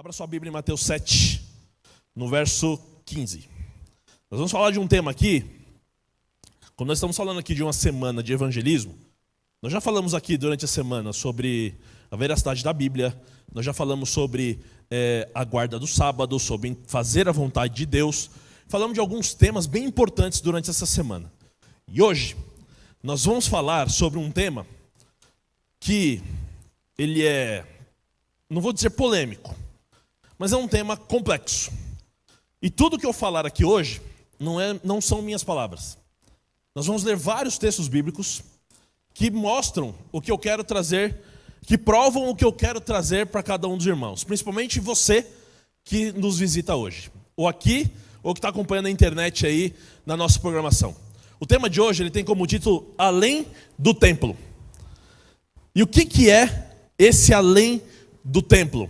Abra sua Bíblia em Mateus 7, no verso 15. Nós vamos falar de um tema aqui, como nós estamos falando aqui de uma semana de evangelismo, nós já falamos aqui durante a semana sobre a veracidade da Bíblia, nós já falamos sobre a guarda do sábado, sobre fazer a vontade de Deus, falamos de alguns temas bem importantes durante essa semana. E hoje, nós vamos falar sobre um tema que ele é, não vou dizer polêmico, mas é um tema complexo. E tudo que eu falar aqui hoje não são minhas palavras. Nós vamos ler vários textos bíblicos que mostram o que eu quero trazer, que provam o que eu quero trazer para cada um dos irmãos. Principalmente você que nos visita hoje, ou aqui, ou que está acompanhando a internet aí na nossa programação. O tema de hoje ele tem como título Além do Templo. E o que é esse além do templo?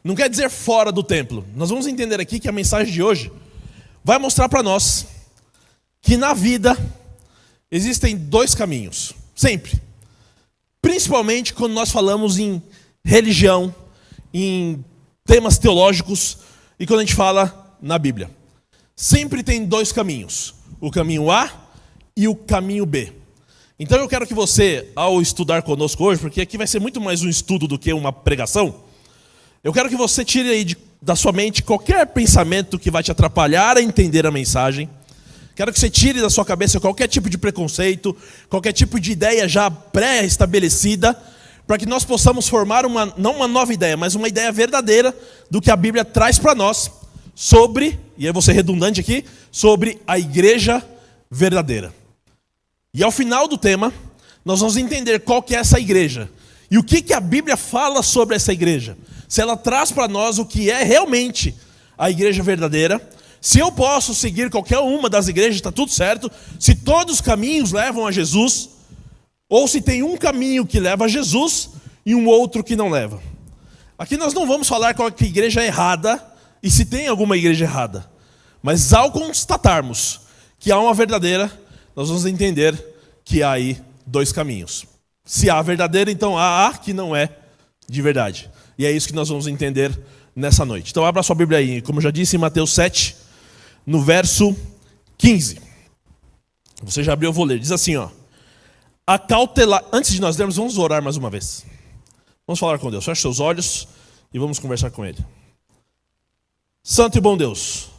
Não quer dizer fora do templo. Nós vamos entender aqui que a mensagem de hoje vai mostrar para nós que na vida existem dois caminhos, sempre. Principalmente quando nós falamos em religião, em temas teológicos e quando a gente fala na Bíblia. Sempre tem dois caminhos, o caminho A e o caminho B. Então eu quero que você, ao estudar conosco hoje, porque aqui vai ser muito mais um estudo do que uma pregação, eu quero que você tire aí da sua mente qualquer pensamento que vai te atrapalhar a entender a mensagem. Quero que você tire da sua cabeça qualquer tipo de preconceito, qualquer tipo de ideia já pré-estabelecida, para que nós possamos formar não uma nova ideia, mas uma ideia verdadeira do que a Bíblia traz para nós sobre, e eu vou ser redundante aqui, sobre a igreja verdadeira. E ao final do tema, nós vamos entender qual que é essa igreja. E o que a Bíblia fala sobre essa igreja. Se ela traz para nós o que é realmente a igreja verdadeira. Se eu posso seguir qualquer uma das igrejas, está tudo certo. Se todos os caminhos levam a Jesus. Ou se tem um caminho que leva a Jesus e um outro que não leva. Aqui nós não vamos falar qual que a igreja é errada e se tem alguma igreja errada. Mas ao constatarmos que há uma verdadeira, nós vamos entender que há aí dois caminhos. Se há verdadeira, então há a que não é de verdade. E é isso que nós vamos entender nessa noite. Então abra sua Bíblia aí, como eu já disse em Mateus 7, no verso 15. Você já abriu, eu vou ler. Diz assim, ó. Antes de nós lermos, vamos orar mais uma vez. Vamos falar com Deus. Feche seus olhos e vamos conversar com Ele. Santo e bom Deus,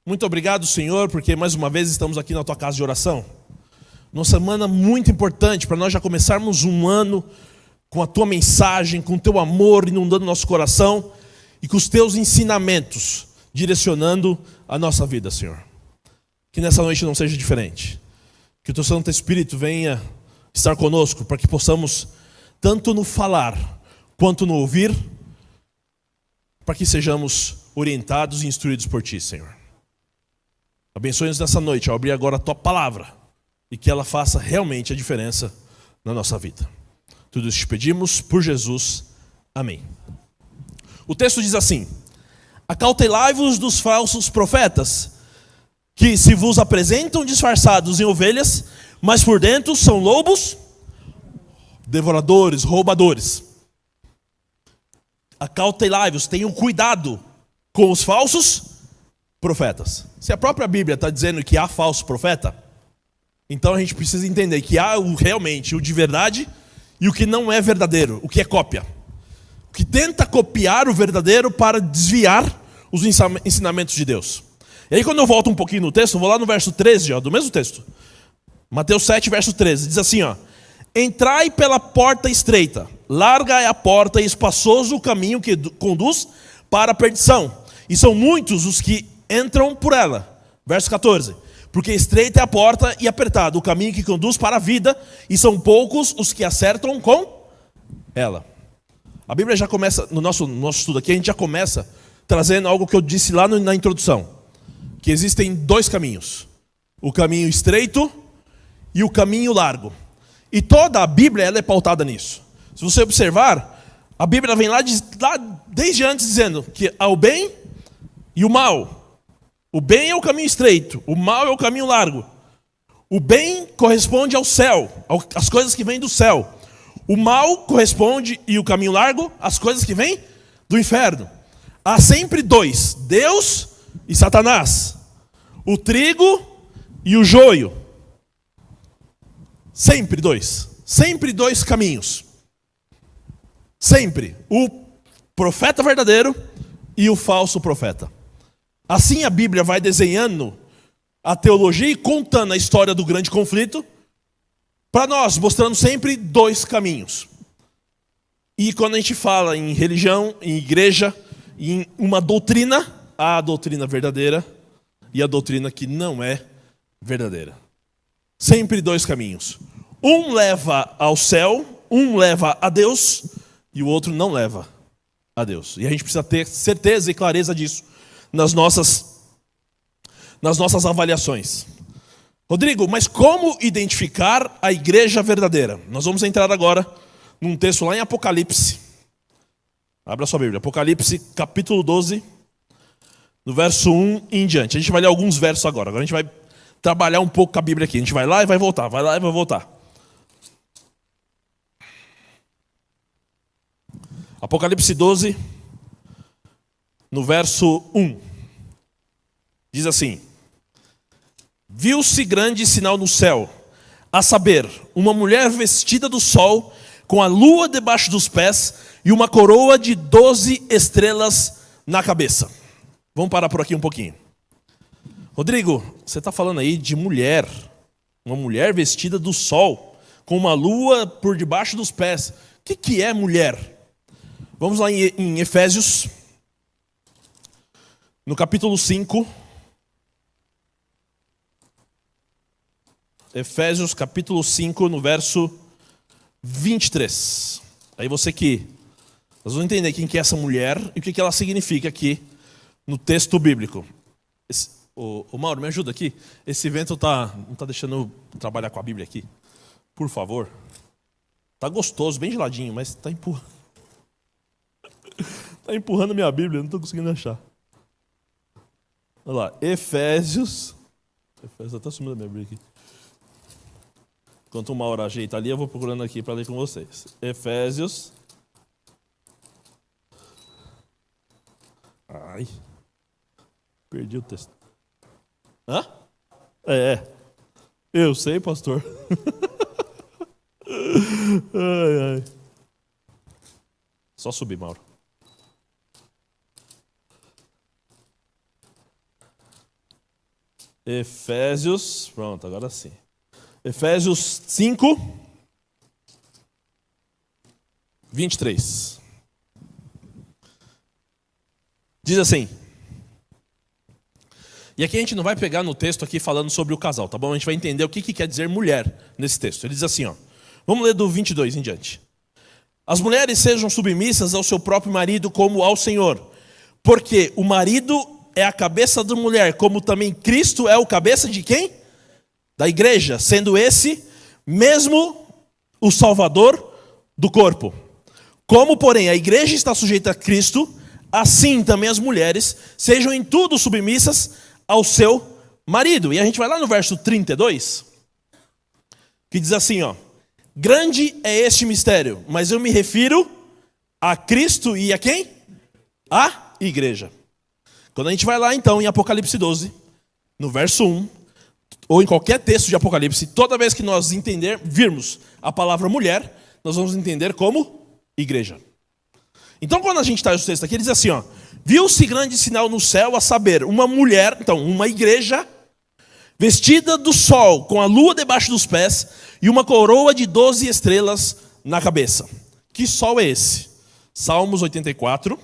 muito obrigado, Senhor, porque mais uma vez estamos aqui na Tua casa de oração. Uma semana muito importante para nós já começarmos um ano com a Tua mensagem, com o Teu amor inundando nosso coração e com os Teus ensinamentos direcionando a nossa vida, Senhor. Que nessa noite não seja diferente. Que o Teu Santo Espírito venha estar conosco para que possamos, tanto no falar quanto no ouvir, para que sejamos orientados e instruídos por Ti, Senhor. Abençoe-nos nessa noite ao abrir agora a Tua palavra e que ela faça realmente a diferença na nossa vida. Tudo isso te pedimos por Jesus. Amém. O texto diz assim: acautelai-vos dos falsos profetas, que se vos apresentam disfarçados em ovelhas, mas por dentro são lobos, devoradores, roubadores. Acautelai-vos, tenham cuidado com os falsos profetas. Se a própria Bíblia está dizendo que há falso profeta, então a gente precisa entender que há realmente o de verdade e o que não é verdadeiro, o que é cópia. O que tenta copiar o verdadeiro para desviar os ensinamentos de Deus. E aí quando eu volto um pouquinho no texto, eu vou lá no verso 13, ó, do mesmo texto. Mateus 7, verso 13, diz assim, ó. Entrai pela porta estreita, larga é a porta e espaçoso o caminho que conduz para a perdição. E são muitos os que entram por ela. Verso 14. Porque estreita é a porta e apertado o caminho que conduz para a vida, e são poucos os que acertam com ela. A Bíblia já começa, no nosso estudo aqui, a gente já começa trazendo algo que eu disse lá na introdução. Que existem dois caminhos. O caminho estreito e o caminho largo. E toda a Bíblia ela é pautada nisso. Se você observar, a Bíblia vem lá desde antes dizendo que há o bem e o mal. O bem é o caminho estreito, o mal é o caminho largo. O bem corresponde ao céu, às coisas que vêm do céu. O mal corresponde, e o caminho largo, às coisas que vêm do inferno. há sempre dois: Deus e Satanás. O trigo e o joio. Sempre dois. Sempre dois caminhos. Sempre. O profeta verdadeiro e o falso profeta. Assim a Bíblia vai desenhando a teologia e contando a história do grande conflito para nós, mostrando sempre dois caminhos. E quando a gente fala em religião, em igreja, em uma doutrina, há a doutrina verdadeira e a doutrina que não é verdadeira. Sempre dois caminhos. Um leva ao céu, um leva a Deus e o outro não leva a Deus. E a gente precisa ter certeza e clareza disso nas nossas avaliações. Rodrigo, mas como identificar a igreja verdadeira? Nós vamos entrar agora num texto lá em Apocalipse. Abra sua Bíblia. Apocalipse, capítulo 12, no verso 1 em diante. A gente vai ler alguns versos agora. Agora a gente vai trabalhar um pouco com a Bíblia aqui. A gente vai lá e vai voltar, vai lá e vai voltar. Apocalipse 12, no verso 1. Diz assim: viu-se grande sinal no céu, a saber, uma mulher vestida do sol, com a lua debaixo dos pés e uma coroa de 12 estrelas na cabeça. Vamos parar por aqui um pouquinho. Rodrigo, você está falando aí de mulher, uma mulher vestida do sol, com uma lua por debaixo dos pés. O que é mulher? Vamos lá em Efésios, no capítulo 5. Efésios capítulo 5, no verso 23. Aí nós vamos entender quem que é essa mulher e o que ela significa aqui no texto bíblico. Ô Mauro, me ajuda aqui. Esse vento não está deixando eu trabalhar com a Bíblia aqui. Por favor. Tá gostoso, bem geladinho, mas está empurrando. Está empurrando minha Bíblia, não estou conseguindo achar. Olha lá, Efésios está sumindo a minha Bíblia aqui. Enquanto uma hora ajeita ali, eu vou procurando aqui para ler com vocês. Efésios. Ai. Perdi o texto. Hã? Eu sei, pastor. Ai. Só subir, Mauro. Efésios. Pronto, agora sim. Efésios 5, 23. Diz assim. E aqui a gente não vai pegar no texto aqui falando sobre o casal, tá bom? A gente vai entender o que quer dizer mulher nesse texto. Ele diz assim, ó. Vamos ler do 22 em diante. As mulheres sejam submissas ao seu próprio marido como ao Senhor. Porque o marido é a cabeça da mulher, como também Cristo é o cabeça de quem? Da igreja, sendo esse mesmo o Salvador do corpo. Como, porém, a igreja está sujeita a Cristo, assim também as mulheres sejam em tudo submissas ao seu marido. E a gente vai lá no verso 32, que diz assim, ó. Grande é este mistério, mas eu me refiro a Cristo e a quem? A igreja. Quando a gente vai lá então em Apocalipse 12, no verso 1, ou em qualquer texto de Apocalipse, toda vez que nós virmos a palavra mulher, nós vamos entender como igreja. Então quando a gente está no texto aqui, ele diz assim, ó, viu-se grande sinal no céu, a saber, uma mulher, então uma igreja, vestida do sol, com a lua debaixo dos pés, e uma coroa de 12 estrelas na cabeça. Que sol é esse? Salmos 84.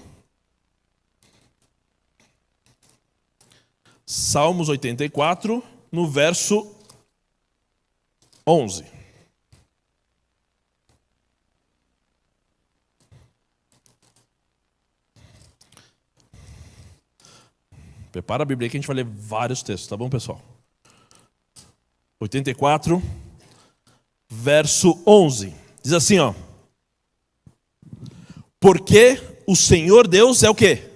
Salmos 84, no verso 11. Prepara a Bíblia que a gente vai ler vários textos, tá bom, pessoal? 84, verso 11. Diz assim, ó. Porque o Senhor Deus é o quê?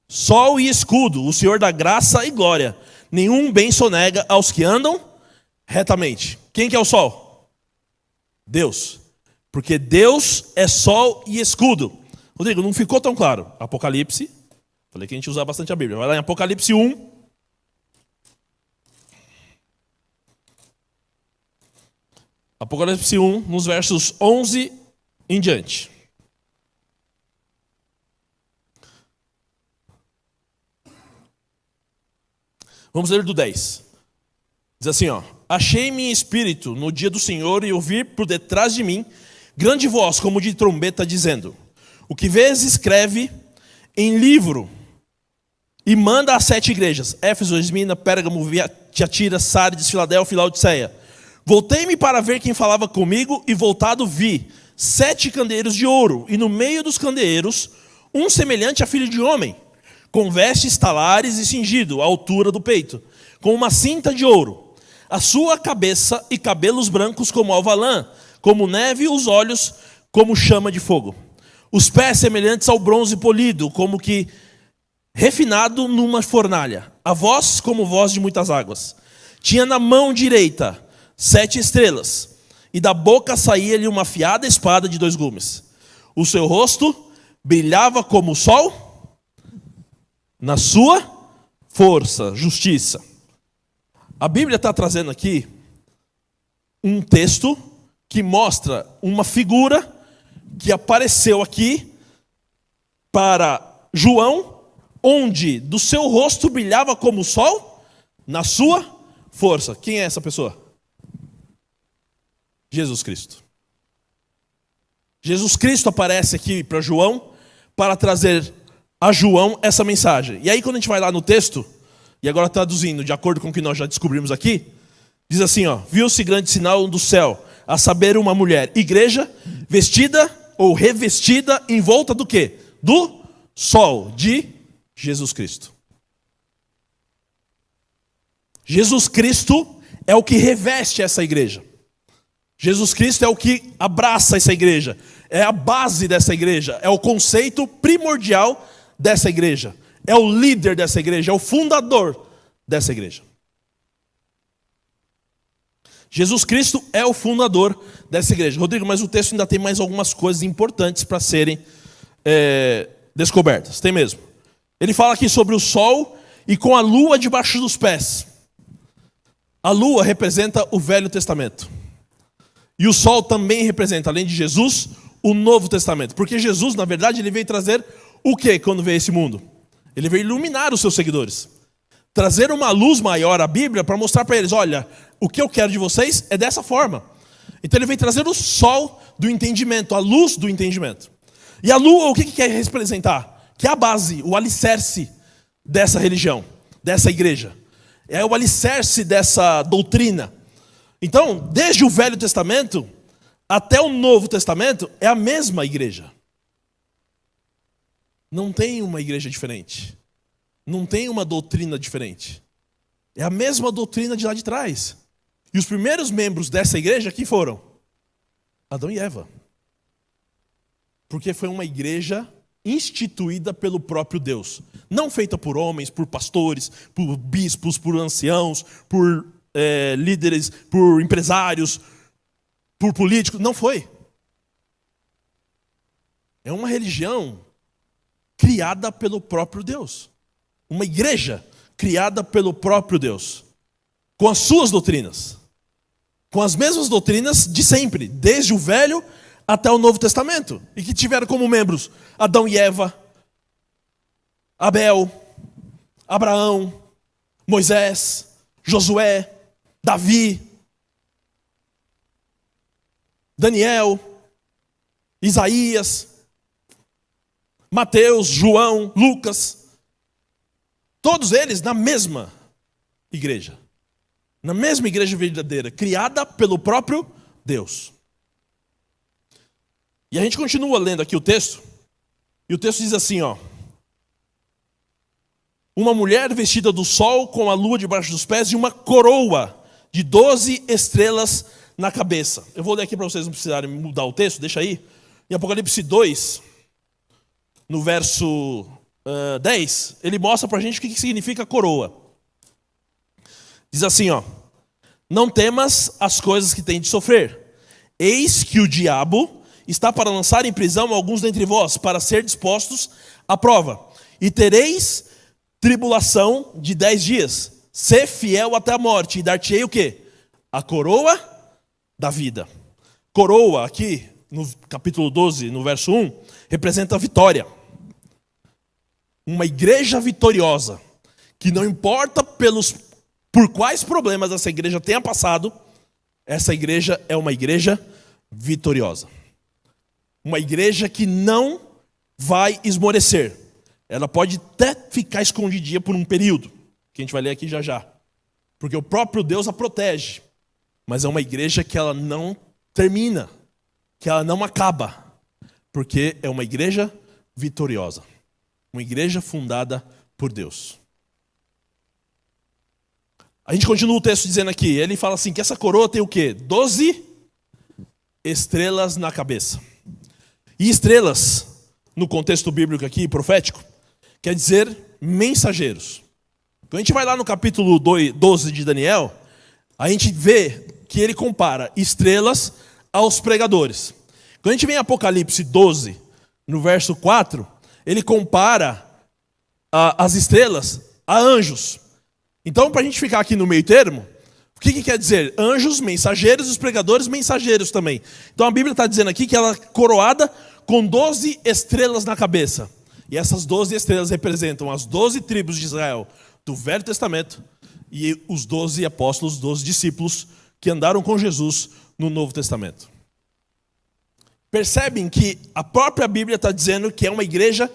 Sol e escudo, o Senhor da graça e glória. Nenhum bem sonega aos que andam retamente. Quem que é o sol? Deus. Porque Deus é sol e escudo. Rodrigo, não ficou tão claro. Apocalipse, Falei que a gente usa bastante a Bíblia. Vai lá em Apocalipse 1. Apocalipse 1, nos versos 11 em diante. Vamos ler do 10. Diz assim, ó. Achei-me em espírito no dia do Senhor e ouvi por detrás de mim grande voz como de trombeta dizendo: o que vês escreve em livro e manda às 7 igrejas: Éfeso, Esmina, Pérgamo, Tiatira, Sardes, Filadélfia e Laodiceia. Voltei-me para ver quem falava comigo e voltado vi 7 candeeiros de ouro e no meio dos candeeiros um semelhante a filho de homem, com vestes talares e cingido à altura do peito, com uma cinta de ouro. A sua cabeça e cabelos brancos como alva lã, como neve e os olhos como chama de fogo. Os pés semelhantes ao bronze polido, como que refinado numa fornalha. A voz como voz de muitas águas. Tinha na mão direita 7 estrelas, e da boca saía-lhe uma afiada espada de 2 gumes. O seu rosto brilhava como o sol na sua força, justiça. A Bíblia está trazendo aqui um texto que mostra uma figura que apareceu aqui para João, onde do seu rosto brilhava como o sol na sua força. Quem é essa pessoa? Jesus Cristo. Jesus Cristo aparece aqui para João para trazer a João essa mensagem. E aí quando a gente vai lá no texto, e agora traduzindo de acordo com o que nós já descobrimos aqui, diz assim, ó: viu-se grande sinal do céu, a saber, uma mulher, igreja, vestida ou revestida em volta do quê? Do sol de Jesus Cristo. Jesus Cristo é o que reveste essa igreja. Jesus Cristo é o que abraça essa igreja. É a base dessa igreja. É o conceito primordial dessa igreja. É o líder dessa igreja. É o fundador dessa igreja. Jesus Cristo é o fundador dessa igreja. Rodrigo, mas o texto ainda tem mais algumas coisas importantes para serem descobertas. Tem mesmo. Ele fala aqui sobre o sol e com a lua debaixo dos pés. A lua representa o Velho Testamento. E o sol também representa, além de Jesus, o Novo Testamento. Porque Jesus, na verdade, ele veio trazer o quê quando veio a esse mundo? Ele veio iluminar os seus seguidores. Trazer uma luz maior à Bíblia para mostrar para eles: olha, o que eu quero de vocês é dessa forma. Então ele veio trazer o sol do entendimento, a luz do entendimento. E a lua, o que quer representar? Que é a base, o alicerce dessa religião, dessa igreja. É o alicerce dessa doutrina. Então, desde o Velho Testamento até o Novo Testamento, é a mesma igreja. Não tem uma igreja diferente. Não tem uma doutrina diferente. É a mesma doutrina de lá de trás. E os primeiros membros dessa igreja, quem foram? Adão e Eva. Porque foi uma igreja instituída pelo próprio Deus. Não feita por homens, por pastores, por bispos, por anciãos, por líderes, por empresários, por políticos. Não foi. É uma religião criada pelo próprio Deus. Uma igreja criada pelo próprio Deus. Com as suas doutrinas. Com as mesmas doutrinas de sempre. Desde o Velho até o Novo Testamento. E que tiveram como membros Adão e Eva, Abel, Abraão, Moisés, Josué, Davi, Daniel, Isaías, Mateus, João, Lucas. Todos eles na mesma igreja. Na mesma igreja verdadeira, criada pelo próprio Deus. E a gente continua lendo aqui o texto. E o texto diz assim, ó: uma mulher vestida do sol com a lua debaixo dos pés e uma coroa de 12 estrelas na cabeça. Eu vou ler aqui para vocês não precisarem mudar o texto, deixa aí. Em Apocalipse 2, no verso 10, ele mostra para a gente o que significa coroa. Diz assim, ó: não temas as coisas que tem de sofrer. Eis que o diabo está para lançar em prisão alguns dentre vós, para ser dispostos à prova. e tereis tribulação de 10 dias. Sê fiel até a morte, e dar-te-ei o quê? A coroa da vida. Coroa, aqui no capítulo 12, no verso 1, representa a vitória. Uma igreja vitoriosa, que não importa por quais problemas essa igreja tenha passado, essa igreja é uma igreja vitoriosa. Uma igreja que não vai esmorecer. Ela pode até ficar escondidinha por um período, que a gente vai ler aqui já já. Porque o próprio Deus a protege. Mas é uma igreja que ela não termina, que ela não acaba. Porque é uma igreja vitoriosa. Uma igreja fundada por Deus. A gente continua o texto dizendo aqui, ele fala assim, que essa coroa tem o quê? 12 estrelas na cabeça. E estrelas, no contexto bíblico aqui, profético, quer dizer mensageiros. Quando a gente vai lá no capítulo 12 de Daniel, a gente vê que ele compara estrelas aos pregadores. Quando a gente vem em Apocalipse 12, no verso 4, ele compara as estrelas a anjos. Então, para a gente ficar aqui no meio termo, o que quer dizer? Anjos, mensageiros, os pregadores, mensageiros também. Então a Bíblia está dizendo aqui que ela é coroada com 12 estrelas na cabeça. E essas 12 estrelas representam as 12 tribos de Israel do Velho Testamento e os 12 apóstolos, os 12 discípulos que andaram com Jesus no Novo Testamento. Percebem que a própria Bíblia está dizendo que é uma igreja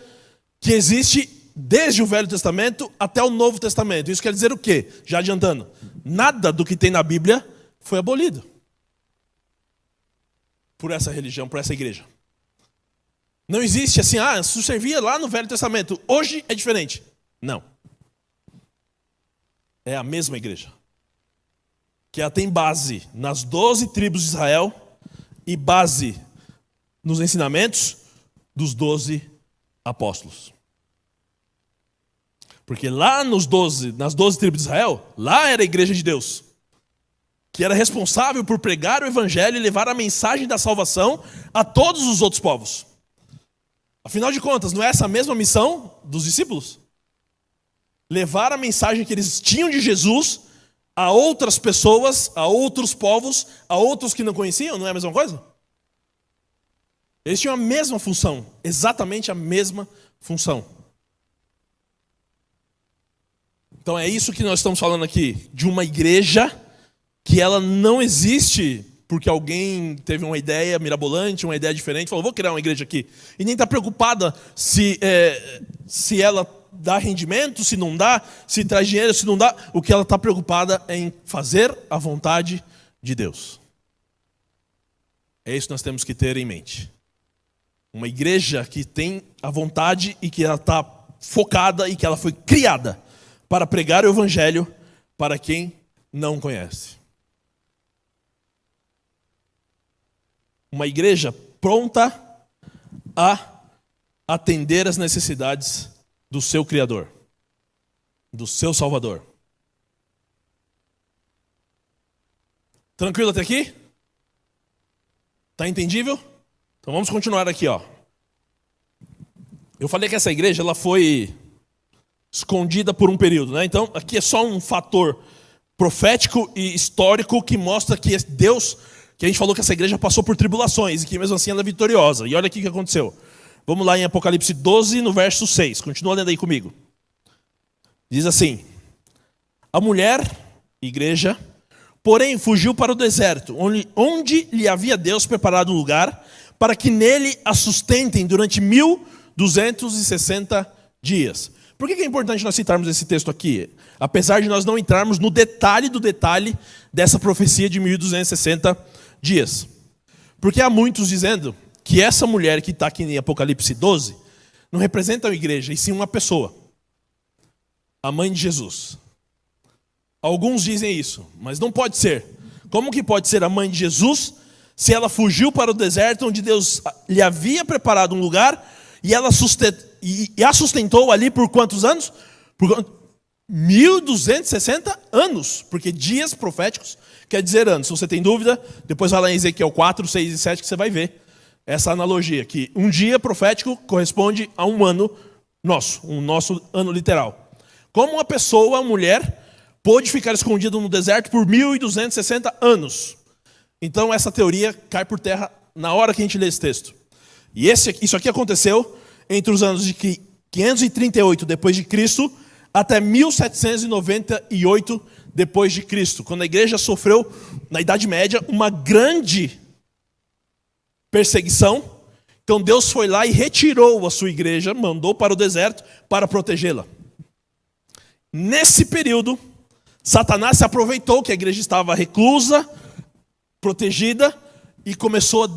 que existe desde o Velho Testamento até o Novo Testamento. Isso quer dizer o quê? Já adiantando, nada do que tem na Bíblia foi abolido por essa religião, por essa igreja. Não existe assim, isso servia lá no Velho Testamento, hoje é diferente. Não. É a mesma igreja. Que ela tem base nas 12 tribos de Israel e base nos ensinamentos dos 12 apóstolos. Porque lá nas 12 tribos de Israel, lá era a igreja de Deus, que era responsável por pregar o evangelho e levar a mensagem da salvação a todos os outros povos. Afinal de contas, não é essa a mesma missão dos discípulos? Levar a mensagem que eles tinham de Jesus a outras pessoas, a outros povos, a outros que não conheciam, não é a mesma coisa? Eles tinham a mesma função, exatamente a mesma função. Então é isso que nós estamos falando aqui, de uma igreja que ela não existe porque alguém teve uma ideia mirabolante, uma ideia diferente, falou, vou criar uma igreja aqui. E nem está preocupada se ela dá rendimento, se não dá, se traz dinheiro, se não dá. O que ela está preocupada é em fazer a vontade de Deus. É isso que nós temos que ter em mente. Uma igreja que tem a vontade e que ela está focada e que ela foi criada para pregar o evangelho para quem não conhece. Uma igreja pronta a atender as necessidades do seu Criador, do seu Salvador. Tranquilo até aqui? Está entendível? Então vamos continuar aqui, ó. Eu falei que essa igreja ela foi escondida por um período, né? Então aqui é só um fator profético e histórico que mostra que Deus, que a gente falou que essa igreja passou por tribulações e que mesmo assim ela é vitoriosa. E olha aqui o que aconteceu. Vamos lá em Apocalipse 12, no verso 6. Continua lendo aí comigo. Diz assim: a mulher, igreja, porém fugiu para o deserto, onde lhe havia Deus preparado um lugar para que nele a sustentem durante 1260 dias. Por que é importante nós citarmos esse texto aqui? Apesar de nós não entrarmos no detalhe do detalhe dessa profecia de 1260 dias. Porque há muitos dizendo que essa mulher que está aqui em Apocalipse 12 não representa a igreja, e sim uma pessoa. A mãe de Jesus. Alguns dizem isso, mas não pode ser. Como que pode ser a mãe de Jesus se ela fugiu para o deserto onde Deus lhe havia preparado um lugar e ela a sustentou ali por quantos anos? Por 1260 anos, porque dias proféticos quer dizer anos. Se você tem dúvida, depois vai lá em Ezequiel 4, 6 e 7 que você vai ver essa analogia, que um dia profético corresponde a um ano o nosso ano literal. Como uma mulher, pôde ficar escondida no deserto por 1260 anos. Então essa teoria cai por terra na hora que a gente lê esse texto. E isso aqui aconteceu entre os anos de 538 depois de Cristo até 1798 depois de Cristo, quando a igreja sofreu na Idade Média uma grande perseguição. Então Deus foi lá e retirou a sua igreja, mandou para o deserto para protegê-la. Nesse período, Satanás se aproveitou que a igreja estava reclusa, protegida, e começou a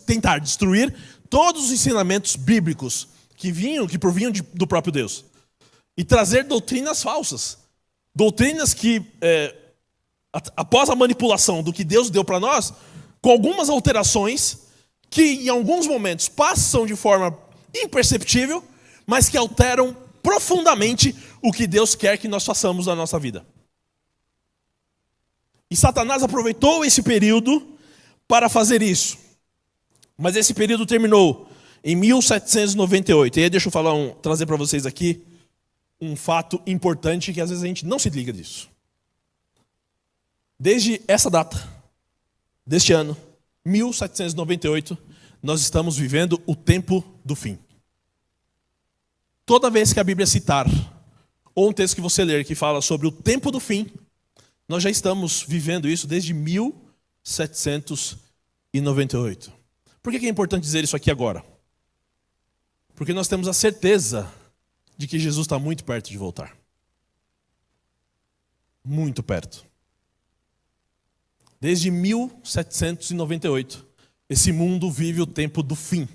tentar destruir todos os ensinamentos bíblicos que provinham do próprio Deus. E trazer doutrinas falsas. Doutrinas que, após a manipulação do que Deus deu para nós, com algumas alterações, que em alguns momentos passam de forma imperceptível, mas que alteram profundamente o que Deus quer que nós façamos na nossa vida. E Satanás aproveitou esse período para fazer isso. Mas esse período terminou em 1798. E aí deixa eu trazer para vocês aqui um fato importante que às vezes a gente não se liga disso. Desde essa data, deste ano, 1798, nós estamos vivendo o tempo do fim. Toda vez que a Bíblia citar, ou um texto que você ler que fala sobre o tempo do fim, nós já estamos vivendo isso desde 1798. Por que é importante dizer isso aqui agora? Porque nós temos a certeza de que Jesus está muito perto de voltar. Muito perto. Desde 1798, esse mundo vive o tempo do fim.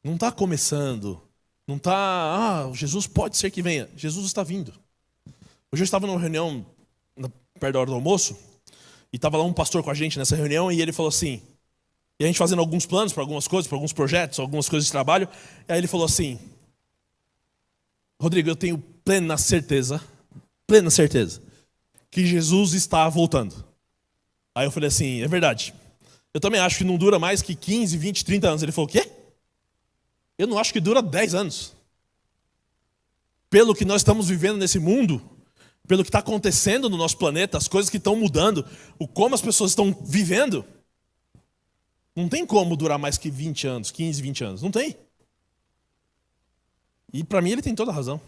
Não está começando. Não está, Jesus pode ser que venha. Jesus está vindo. Hoje eu estava numa reunião perto da hora do almoço, e estava lá um pastor com a gente nessa reunião, e ele falou assim, e a gente fazendo alguns planos para algumas coisas, para alguns projetos, algumas coisas de trabalho, e aí ele falou assim, Rodrigo, eu tenho plena certeza, que Jesus está voltando. Aí eu falei assim, é verdade. Eu também acho que não dura mais que 15, 20, 30 anos. Ele falou, o quê? Eu não acho que dura 10 anos. Pelo que nós estamos vivendo nesse mundo, pelo que está acontecendo no nosso planeta, as coisas que estão mudando, como as pessoas estão vivendo, não tem como durar mais que 20 anos, 15, 20 anos. Não tem. E para mim ele tem toda a razão.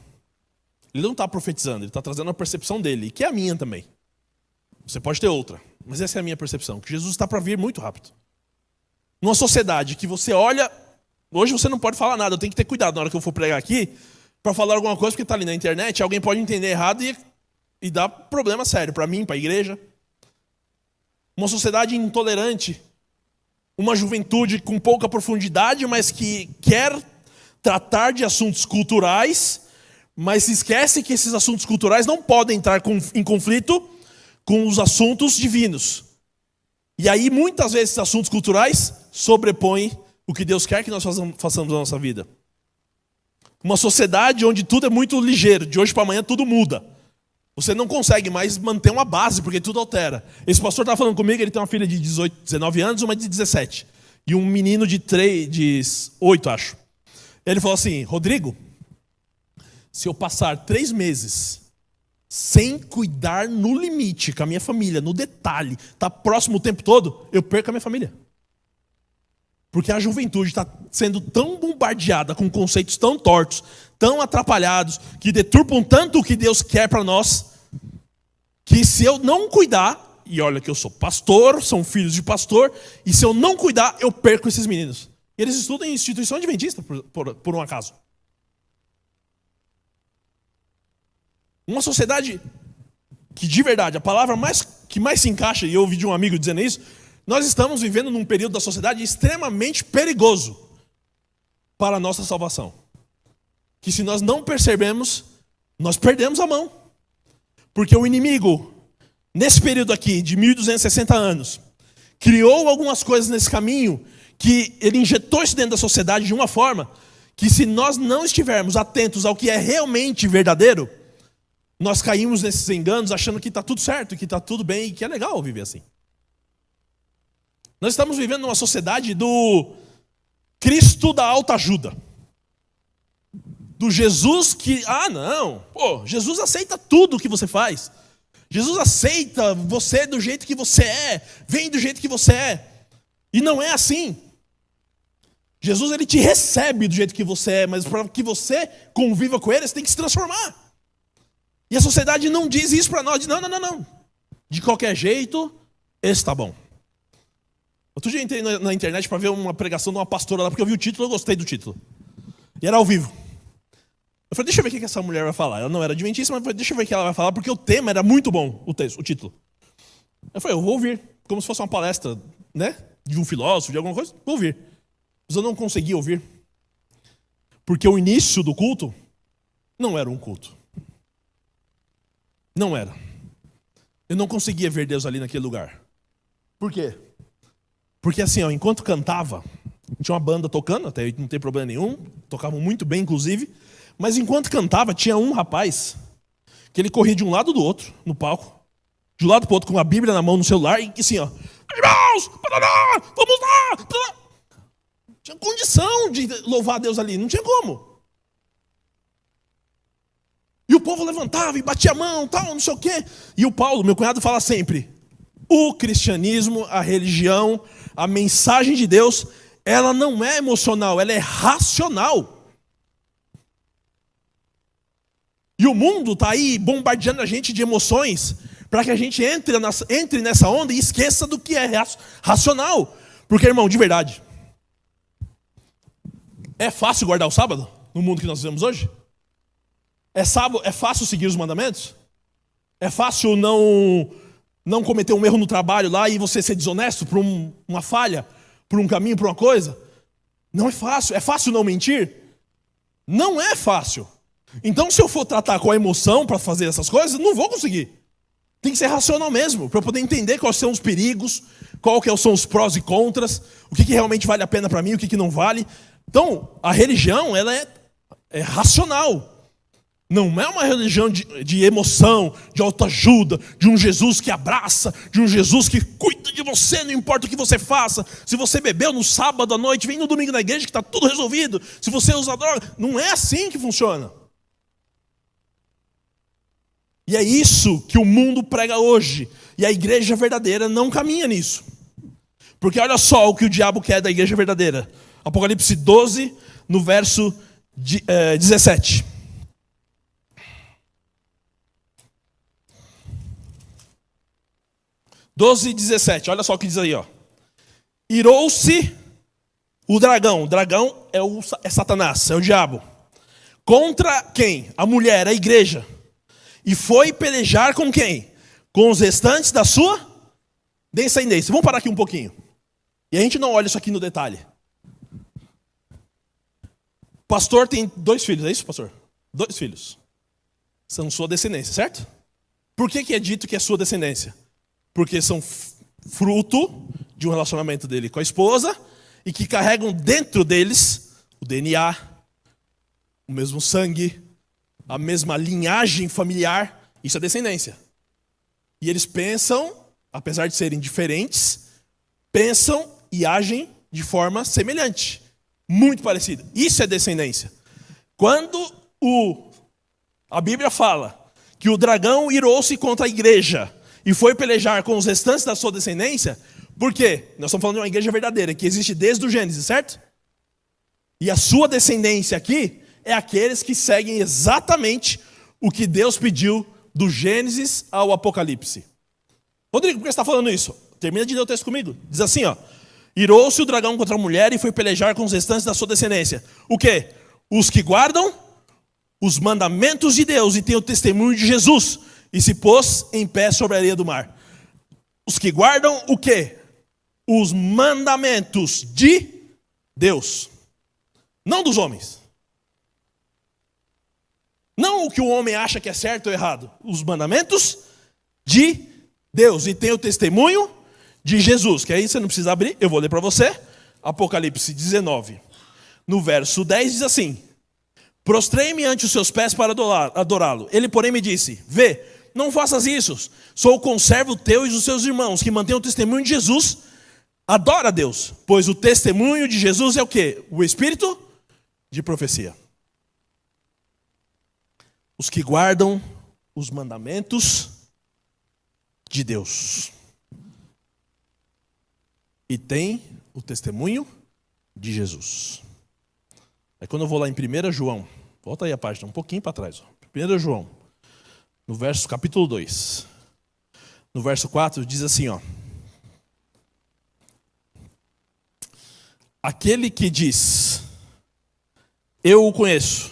Ele não está profetizando, ele está trazendo uma percepção dele, que é a minha também. Você pode ter outra, mas essa é a minha percepção, que Jesus está para vir muito rápido. Numa sociedade que você olha, hoje você não pode falar nada, eu tenho que ter cuidado na hora que eu for pregar aqui, para falar alguma coisa, porque está ali na internet, alguém pode entender errado e dar problema sério para mim, para a igreja. Uma sociedade intolerante, uma juventude com pouca profundidade, mas que quer tratar de assuntos culturais, mas se esquece que esses assuntos culturais não podem entrar em conflito com os assuntos divinos. E aí, muitas vezes, esses assuntos culturais sobrepõem o que Deus quer que nós façamos na nossa vida. Uma sociedade onde tudo é muito ligeiro, de hoje para amanhã tudo muda. Você não consegue mais manter uma base, porque tudo altera. Esse pastor estava falando comigo, ele tem uma filha de 18, 19 anos, uma de 17. E um menino de 8, acho. Ele falou assim, Rodrigo, se eu passar 3 meses sem cuidar no limite com a minha família, no detalhe, tá próximo o tempo todo, eu perco a minha família. Porque a juventude está sendo tão bombardeada com conceitos tão tortos, tão atrapalhados, que deturpam tanto o que Deus quer para nós, que se eu não cuidar, e olha que eu sou pastor, são filhos de pastor, e se eu não cuidar, eu perco esses meninos. Eles estudam em instituição adventista, por um acaso. Uma sociedade que, de verdade, a palavra que mais se encaixa, e eu ouvi de um amigo dizendo isso, nós estamos vivendo num período da sociedade extremamente perigoso para a nossa salvação. Que se nós não percebemos, nós perdemos a mão. Porque o inimigo, nesse período aqui, de 1260 anos, criou algumas coisas nesse caminho, que ele injetou isso dentro da sociedade de uma forma, que se nós não estivermos atentos ao que é realmente verdadeiro, nós caímos nesses enganos achando que está tudo certo, que está tudo bem e que é legal viver assim. Nós estamos vivendo numa sociedade Cristo da autoajuda. Do Jesus que, não, Jesus aceita tudo que você faz. Jesus aceita você do jeito que você é, vem do jeito que você é. E não é assim. Jesus, ele te recebe do jeito que você é, mas para que você conviva com ele, você tem que se transformar. E a sociedade não diz isso para nós, diz, não. De qualquer jeito, esse tá bom. Outro dia eu entrei na internet para ver uma pregação de uma pastora lá, porque eu vi o título, eu gostei do título. E era ao vivo. Eu falei, deixa eu ver o que essa mulher vai falar. Ela não era adventista, mas eu falei, deixa eu ver o que ela vai falar, porque o tema era muito bom, o título. Eu falei, eu vou ouvir, como se fosse uma palestra, né? De um filósofo, de alguma coisa, vou ouvir. Mas eu não consegui ouvir. Porque o início do culto não era um culto. Não era. Eu não conseguia ver Deus ali naquele lugar. Por quê? Porque assim, enquanto cantava, tinha uma banda tocando, até aí não tem problema nenhum, tocavam muito bem, inclusive. Mas enquanto cantava, tinha um rapaz que ele corria de um lado do outro, no palco, de um lado para o outro, com a Bíblia na mão, no celular, e assim, irmãos, vamos lá. Não tinha condição de louvar a Deus ali, não tinha como. E o povo levantava e batia a mão, tal, não sei o quê. E o Paulo, meu cunhado, fala sempre, o cristianismo, a religião, a mensagem de Deus, ela não é emocional, ela é racional. E o mundo está aí bombardeando a gente de emoções para que a gente entre nessa onda e esqueça do que é racional. Porque, irmão, de verdade, é fácil guardar o sábado no mundo que nós vivemos hoje? É fácil seguir os mandamentos? É fácil não cometer um erro no trabalho lá e você ser desonesto por uma falha, por um caminho, por uma coisa? Não é fácil. É fácil não mentir? Não é fácil. Então, se eu for tratar com a emoção para fazer essas coisas, não vou conseguir. Tem que ser racional mesmo, para eu poder entender quais são os perigos, quais são os prós e contras, o que realmente vale a pena para mim, o que não vale. Então, a religião, ela é racional. Não é uma religião de emoção, de autoajuda, de um Jesus que abraça, de um Jesus que cuida de você, não importa o que você faça. Se você bebeu no sábado à noite, vem no domingo na igreja que está tudo resolvido. Se você usa droga, não é assim que funciona. E é isso que o mundo prega hoje. E a igreja verdadeira não caminha nisso. Porque olha só o que o diabo quer da igreja verdadeira. Apocalipse 12, no verso 17. (12 e 17), olha só o que diz aí, Irou-se o dragão. O dragão é Satanás, é o diabo. Contra quem? A mulher, a igreja. E foi pelejar com quem? Com os restantes da sua descendência. Vamos parar aqui um pouquinho. E a gente não olha isso aqui no detalhe. O pastor tem 2 filhos, é isso, pastor? 2 filhos. São sua descendência, certo? Por que é dito que é sua descendência? Porque são fruto de um relacionamento dele com a esposa e que carregam dentro deles o DNA, o mesmo sangue, a mesma linhagem familiar. Isso é descendência. E eles pensam, apesar de serem diferentes, pensam e agem de forma semelhante, muito parecida. Isso é descendência. Quando a Bíblia fala que o dragão irou-se contra a igreja e foi pelejar com os restantes da sua descendência, por quê? Nós estamos falando de uma igreja verdadeira, que existe desde o Gênesis, certo? E a sua descendência aqui é aqueles que seguem exatamente o que Deus pediu do Gênesis ao Apocalipse. Rodrigo, por que você está falando isso? Termina de ler o texto comigo. Diz assim, irou-se o dragão contra a mulher e foi pelejar com os restantes da sua descendência. O quê? Os que guardam os mandamentos de Deus e têm o testemunho de Jesus, e se pôs em pé sobre a areia do mar. Os que guardam o quê? Os mandamentos de Deus. Não dos homens. Não o que o homem acha que é certo ou errado. Os mandamentos de Deus. E tem o testemunho de Jesus. Que aí você não precisa abrir, eu vou ler para você. Apocalipse 19. No verso 10 diz assim: prostrei-me ante os seus pés para adorá-lo. Ele, porém, me disse: vê, não faças isso. Sou o conservo teu e dos seus irmãos, que mantêm o testemunho de Jesus. Adora a Deus, pois o testemunho de Jesus é o quê? O espírito de profecia. Os que guardam os mandamentos de Deus. E tem o testemunho de Jesus. Aí quando eu vou lá em 1 João, volta aí a página, um pouquinho para trás. 1 João, no capítulo 2. No verso 4 diz assim, ó. Aquele que diz, eu o conheço,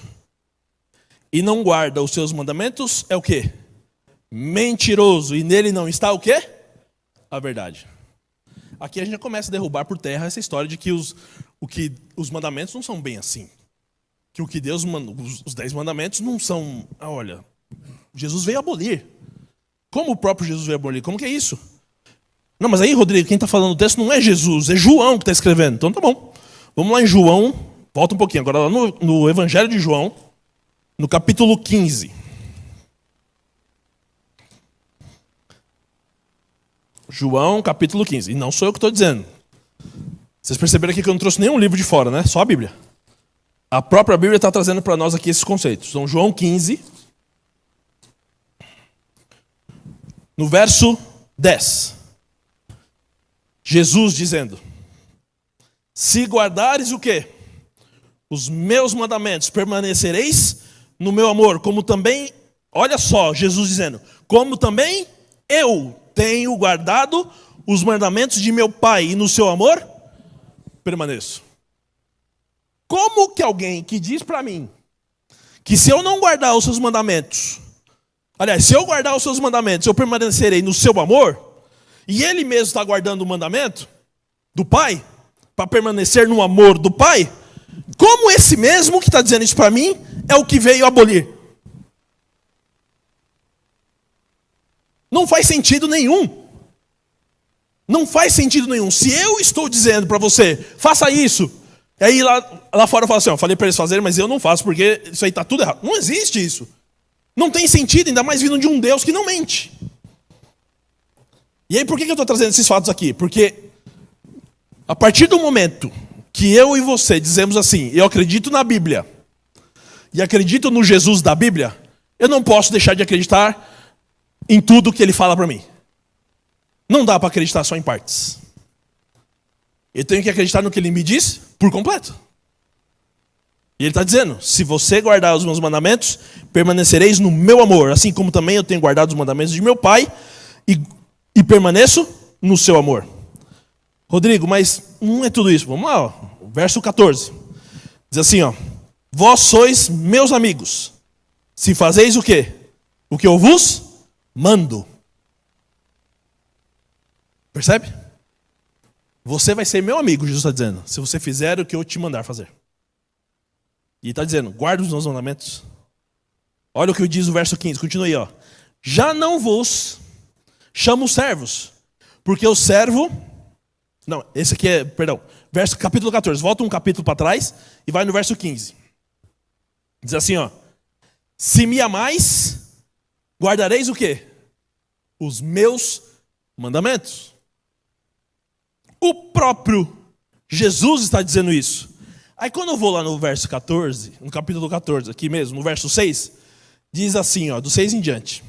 e não guarda os seus mandamentos, é o quê? Mentiroso, e nele não está o quê? A verdade. Aqui a gente já começa a derrubar por terra essa história de que os mandamentos não são bem assim. Que o que Deus mandou, os 10 mandamentos não são, olha, Jesus veio abolir. Como o próprio Jesus veio abolir? Como que é isso? Não, mas aí, Rodrigo, quem está falando o texto não é Jesus, é João que está escrevendo. Então tá bom. Vamos lá em João, volta um pouquinho, agora lá no Evangelho de João, no capítulo 15. João, capítulo 15. E não sou eu que estou dizendo. Vocês perceberam aqui que eu não trouxe nenhum livro de fora, né? Só a Bíblia. A própria Bíblia está trazendo para nós aqui esses conceitos. Então, João 15, no verso 10. Jesus dizendo, se guardares o quê? Os meus mandamentos, permanecereis no meu amor, como também, olha só, Jesus dizendo, como também eu tenho guardado os mandamentos de meu Pai, e no seu amor permaneço. Como que alguém que diz para mim que se eu não guardar os seus mandamentos, aliás, se eu guardar os seus mandamentos, eu permanecerei no seu amor, e ele mesmo está guardando o mandamento do Pai, para permanecer no amor do Pai, como esse mesmo que está dizendo isso para mim é o que veio abolir? Não faz sentido nenhum. Não faz sentido nenhum. Se eu estou dizendo para você, faça isso, e aí lá fora eu falo assim, eu falei para eles fazerem, mas eu não faço, porque isso aí está tudo errado. Não existe isso. Não tem sentido, ainda mais vindo de um Deus que não mente. E aí por que eu estou trazendo esses fatos aqui? Porque a partir do momento que eu e você dizemos assim, eu acredito na Bíblia, e acredito no Jesus da Bíblia, eu não posso deixar de acreditar em tudo que ele fala para mim. Não dá para acreditar só em partes. Eu tenho que acreditar no que ele me diz por completo. E ele está dizendo, se você guardar os meus mandamentos, permanecereis no meu amor, assim como também eu tenho guardado os mandamentos de meu Pai, e permaneço no seu amor. Rodrigo, mas não é tudo isso. Vamos lá, ó. Verso 14. Diz assim, ó. Vós sois meus amigos, se fazeis o quê? O que eu vos mando. Percebe? Você vai ser meu amigo, Jesus está dizendo, se você fizer o que eu te mandar fazer. E está dizendo, guarda os meus mandamentos. Olha o que diz o verso 15, continua aí, ó. Já não vos chamo servos, porque o servo... Não, esse aqui é, perdão, capítulo 14. Volta um capítulo para trás e vai no verso 15. Diz assim, ó. Se me amais, guardareis o quê? Os meus mandamentos. O próprio Jesus está dizendo isso. Aí quando eu vou lá no verso 14, no capítulo 14, aqui mesmo, no verso 6, diz assim, ó, do 6 em diante.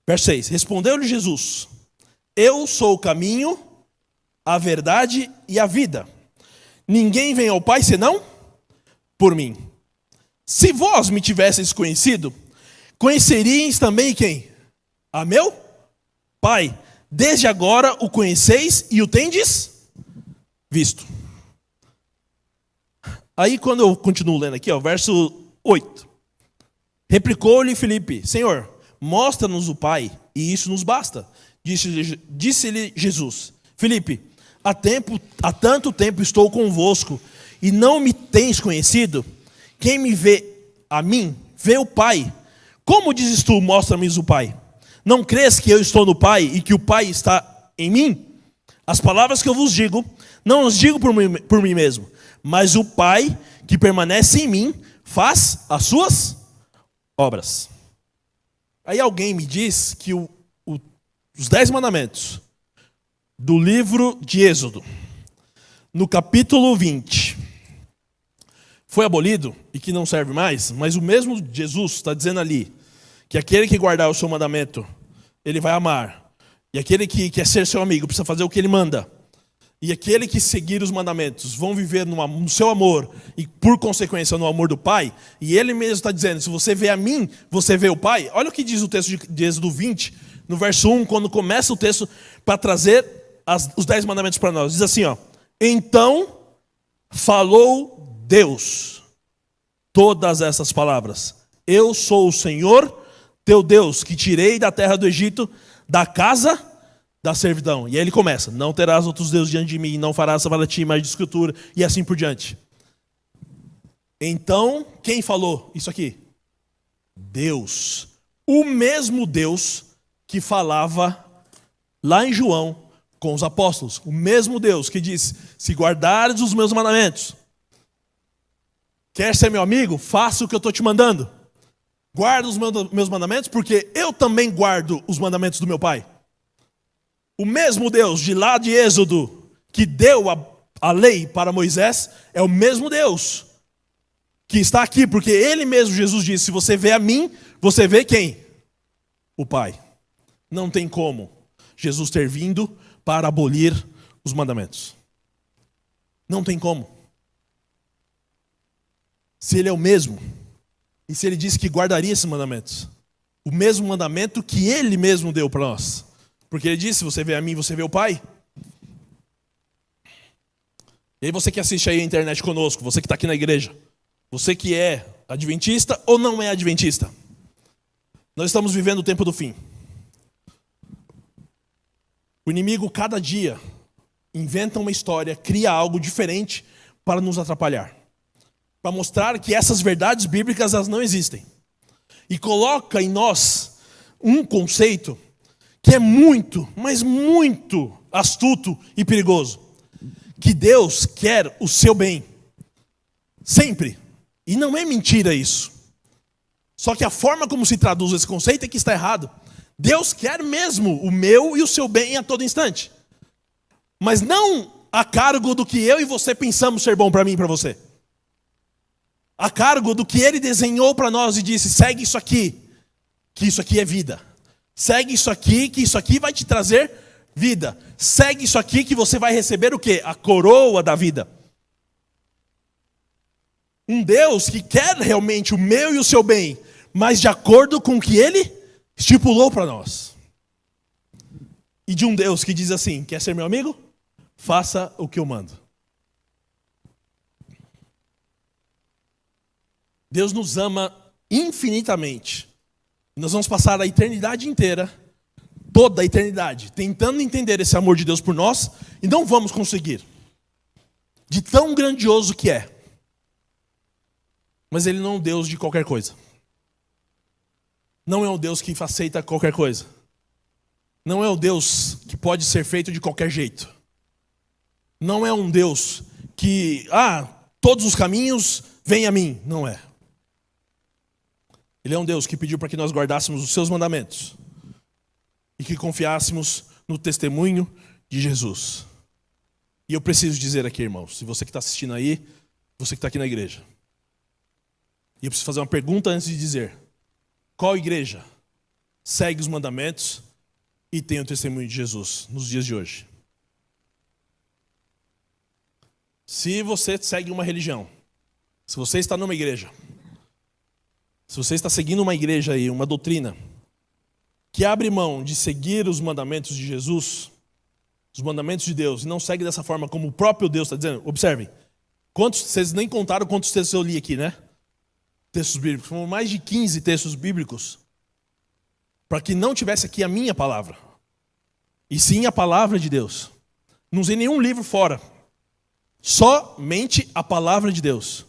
Verso 6, respondeu-lhe Jesus, eu sou o caminho, a verdade e a vida. Ninguém vem ao Pai senão por mim. Se vós me tivesseis conhecido, conheceríeis também quem? A meu Pai. Desde agora o conheceis e o tendes visto. Aí quando eu continuo lendo aqui, ó, verso 8. Replicou-lhe Filipe, Senhor, mostra-nos o Pai, e isso nos basta. Disse-lhe Jesus, Filipe, há tanto tempo estou convosco, e não me tens conhecido? Quem me vê a mim, vê o Pai. Como dizes tu, mostra-me o Pai? Não crês que eu estou no Pai, e que o Pai está em mim? As palavras que eu vos digo, não as digo por mim mesmo, mas o Pai que permanece em mim, faz as suas obras. Aí alguém me diz que os 10 mandamentos do livro de Êxodo, no capítulo 20, foi abolido e que não serve mais, mas o mesmo Jesus está dizendo ali que aquele que guardar o seu mandamento, ele vai amar. E aquele que quer ser seu amigo precisa fazer o que ele manda. E aquele que seguir os mandamentos vão viver no seu amor e, por consequência, no amor do Pai. E ele mesmo está dizendo, se você vê a mim, você vê o Pai. Olha o que diz o texto de Êxodo 20, no verso 1, quando começa o texto para trazer os 10 mandamentos para nós. Diz assim, ó: então falou Deus todas essas palavras. Eu sou o Senhor, teu Deus, que tirei da terra do Egito, da casa da servidão. E aí ele começa: não terás outros deuses diante de mim, não farás para ti imagem de escultura, e assim por diante. Então, quem falou isso aqui? Deus. O mesmo Deus que falava lá em João com os apóstolos. O mesmo Deus que disse: se guardares os meus mandamentos, quer ser meu amigo? Faça o que eu estou te mandando. Guarda os meus mandamentos, porque eu também guardo os mandamentos do meu Pai. O mesmo Deus de lá de Êxodo, que deu a lei para Moisés, é o mesmo Deus que está aqui, porque ele mesmo, Jesus disse: se você vê a mim, você vê quem? O Pai. Não tem como Jesus ter vindo para abolir os mandamentos. Não tem como. Se ele é o mesmo, e se ele disse que guardaria esses mandamentos, o mesmo mandamento que ele mesmo deu para nós. Porque ele disse: você vê a mim, você vê o Pai. E aí você que assiste aí a internet conosco, você que está aqui na igreja, você que é adventista ou não é adventista, nós estamos vivendo o tempo do fim. O inimigo cada dia inventa uma história, cria algo diferente para nos atrapalhar, para mostrar que essas verdades bíblicas elas não existem, e coloca em nós um conceito que é muito, mas muito astuto e perigoso. Que Deus quer o seu bem. Sempre. E não é mentira isso. Só que a forma como se traduz esse conceito é que está errado. Deus quer mesmo o meu e o seu bem a todo instante. Mas não a cargo do que eu e você pensamos ser bom para mim e para você. A cargo do que Ele desenhou para nós e disse: segue isso aqui, que isso aqui é vida. Segue isso aqui, que isso aqui vai te trazer vida. Segue isso aqui que você vai receber o quê? A coroa da vida. Um Deus que quer realmente o meu e o seu bem, mas de acordo com o que Ele estipulou para nós. E de um Deus que diz assim: quer ser meu amigo? Faça o que eu mando. Deus nos ama infinitamente. Nós vamos passar a eternidade inteira, toda a eternidade, tentando entender esse amor de Deus por nós, e não vamos conseguir. De tão grandioso que é. Mas Ele não é um Deus de qualquer coisa. Não é um Deus que aceita qualquer coisa. Não é um Deus que pode ser feito de qualquer jeito. Não é um Deus que, todos os caminhos vêm a mim. Não é. Ele é um Deus que pediu para que nós guardássemos os seus mandamentos e que confiássemos no testemunho de Jesus. E eu preciso dizer aqui, irmãos, se você que está assistindo aí, você que está aqui na igreja, e eu preciso fazer uma pergunta antes de dizer: qual igreja segue os mandamentos e tem o testemunho de Jesus nos dias de hoje? Se você segue uma religião, se você está numa igreja, se você está seguindo uma igreja aí, uma doutrina, que abre mão de seguir os mandamentos de Jesus, os mandamentos de Deus, e não segue dessa forma como o próprio Deus está dizendo, observem, vocês nem contaram quantos textos eu li aqui, né? Textos bíblicos, foram mais de 15 textos bíblicos, para que não tivesse aqui a minha palavra, e sim a palavra de Deus. Não usei nenhum livro fora, somente a palavra de Deus.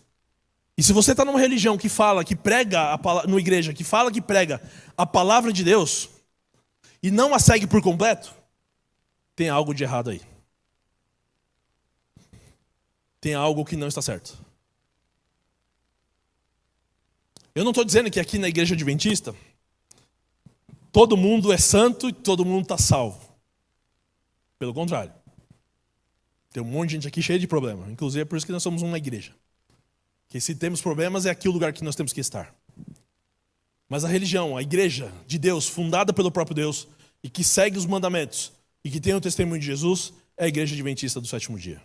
E se você está numa religião que fala, que prega, numa igreja que fala, que prega a palavra de Deus, e não a segue por completo, tem algo de errado aí. Tem algo que não está certo. Eu não estou dizendo que aqui na igreja adventista todo mundo é santo e todo mundo está salvo. Pelo contrário. Tem um monte de gente aqui cheia de problema. Inclusive é por isso que nós somos uma igreja. Que se temos problemas é aqui o lugar que nós temos que estar. Mas a religião, a igreja de Deus, fundada pelo próprio Deus, e que segue os mandamentos, e que tem o testemunho de Jesus, é a igreja adventista do sétimo dia.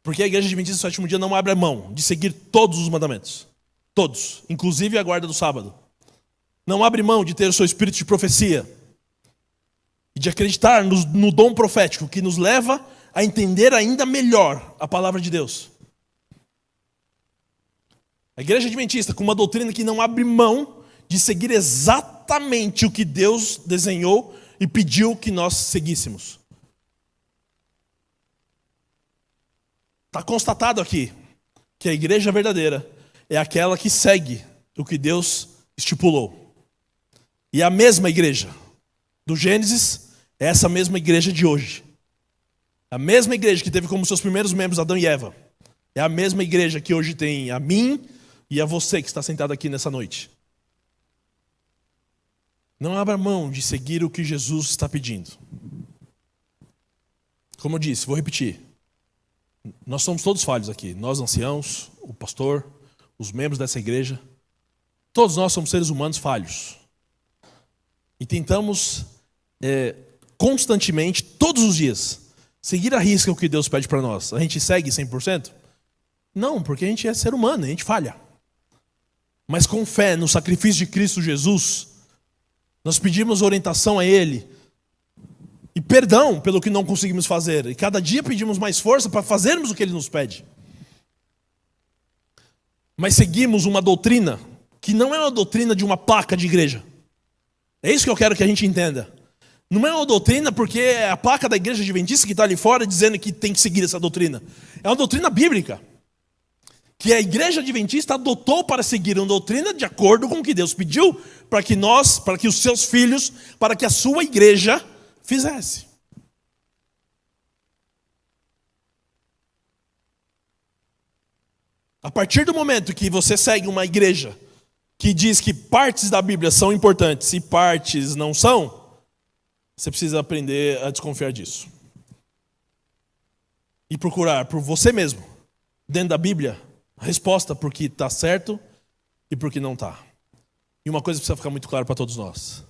Porque a igreja adventista do sétimo dia não abre a mão de seguir todos os mandamentos. Todos, inclusive a guarda do sábado. Não abre mão de ter o seu espírito de profecia. E de acreditar no dom profético que nos leva a entender ainda melhor a palavra de Deus. A igreja adventista, com uma doutrina que não abre mão de seguir exatamente o que Deus desenhou e pediu que nós seguíssemos. Está constatado aqui que a igreja verdadeira é aquela que segue o que Deus estipulou. E a mesma igreja do Gênesis é essa mesma igreja de hoje. A mesma igreja que teve como seus primeiros membros Adão e Eva. É a mesma igreja que hoje tem a mim e a você que está sentado aqui nessa noite. Não abra mão de seguir o que Jesus está pedindo. Como eu disse, vou repetir. Nós somos todos falhos aqui. Nós anciãos, o pastor, os membros dessa igreja. Todos nós somos seres humanos falhos. E tentamos constantemente, todos os dias, seguir à risca o que Deus pede para nós. A gente segue 100%? Não, porque a gente é ser humano, a gente falha. Mas com fé no sacrifício de Cristo Jesus, nós pedimos orientação a Ele e perdão pelo que não conseguimos fazer. E cada dia pedimos mais força para fazermos o que Ele nos pede. Mas seguimos uma doutrina que não é uma doutrina de uma placa de igreja. É isso que eu quero que a gente entenda. Não é uma doutrina porque é a placa da igreja adventista que está ali fora dizendo que tem que seguir essa doutrina. É uma doutrina bíblica. Que a igreja adventista adotou para seguir uma doutrina de acordo com o que Deus pediu para que os seus filhos, para que a sua igreja fizesse. A partir do momento que você segue uma igreja que diz que partes da Bíblia são importantes e partes não são, você precisa aprender a desconfiar disso. E procurar por você mesmo, dentro da Bíblia, a resposta por que está certo e por que não está. E uma coisa precisa ficar muito clara para todos nós.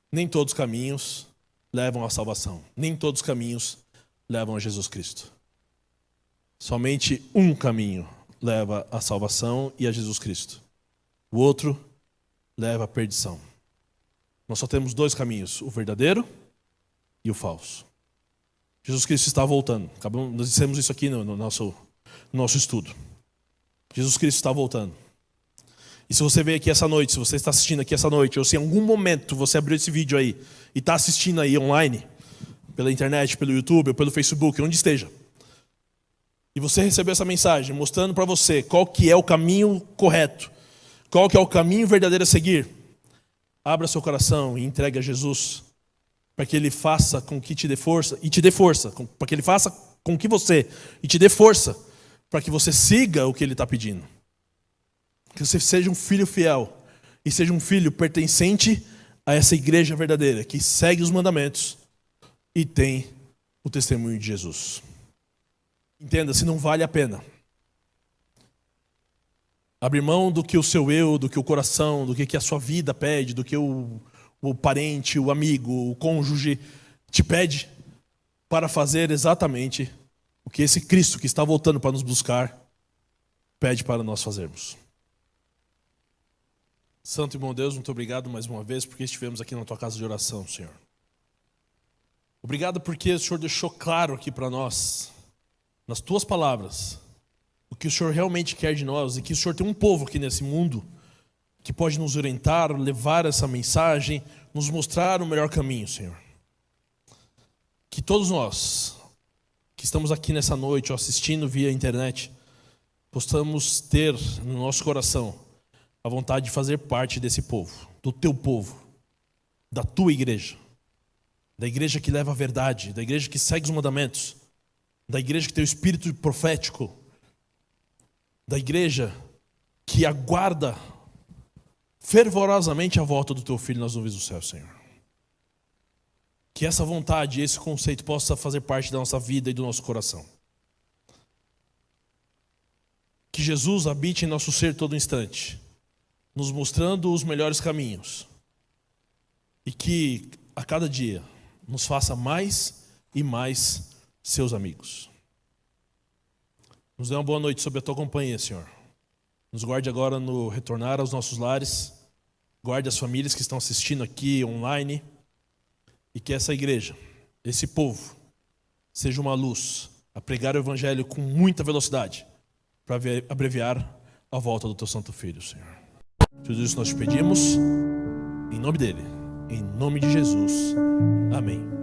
Nem todos os caminhos levam à salvação. Nem todos os caminhos levam a Jesus Cristo. Somente um caminho leva à salvação e a Jesus Cristo. O outro leva à perdição. Nós só temos dois caminhos, o verdadeiro e o falso. Jesus Cristo está voltando. Nós dissemos isso aqui no nosso estudo. Jesus Cristo está voltando. E se você veio aqui essa noite, se você está assistindo aqui essa noite, ou se em algum momento você abriu esse vídeo aí e está assistindo aí online, pela internet, pelo YouTube, ou pelo Facebook, onde esteja, e você recebeu essa mensagem mostrando para você qual que é o caminho correto, qual que é o caminho verdadeiro a seguir, abra seu coração e entregue a Jesus, para que Ele faça com que te dê força, e te dê força, para que Ele faça com que você, e te dê força, para que você siga o que Ele está pedindo. Que você seja um filho fiel, e seja um filho pertencente a essa igreja verdadeira, que segue os mandamentos, e tem o testemunho de Jesus. Entenda, se não vale a pena abrir mão do que o seu eu, do que o coração, do que a sua vida pede, do que o parente, o amigo, o cônjuge te pede, para fazer exatamente o que esse Cristo que está voltando para nos buscar pede para nós fazermos. Santo e bom Deus, muito obrigado mais uma vez porque estivemos aqui na tua casa de oração, Senhor. Obrigado porque o Senhor deixou claro aqui para nós, nas tuas palavras, o que o Senhor realmente quer de nós e que o Senhor tem um povo aqui nesse mundo que pode nos orientar, levar essa mensagem, nos mostrar o melhor caminho, Senhor. Que todos nós que estamos aqui nessa noite ou assistindo via internet, possamos ter no nosso coração a vontade de fazer parte desse povo, do teu povo, da tua igreja, da igreja que leva a verdade, da igreja que segue os mandamentos, da igreja que tem o espírito profético, da igreja que aguarda fervorosamente a volta do teu Filho nas nuvens do céu, Senhor. Que essa vontade, esse conceito possa fazer parte da nossa vida e do nosso coração. Que Jesus habite em nosso ser todo instante, nos mostrando os melhores caminhos. E que a cada dia nos faça mais e mais seus amigos. Nos dê uma boa noite sob a tua companhia, Senhor. Nos guarde agora no retornar aos nossos lares. Guarde as famílias que estão assistindo aqui online. E que essa igreja, esse povo, seja uma luz a pregar o evangelho com muita velocidade para abreviar a volta do teu Santo Filho, Senhor. Tudo isso nós te pedimos em nome dele, em nome de Jesus. Amém.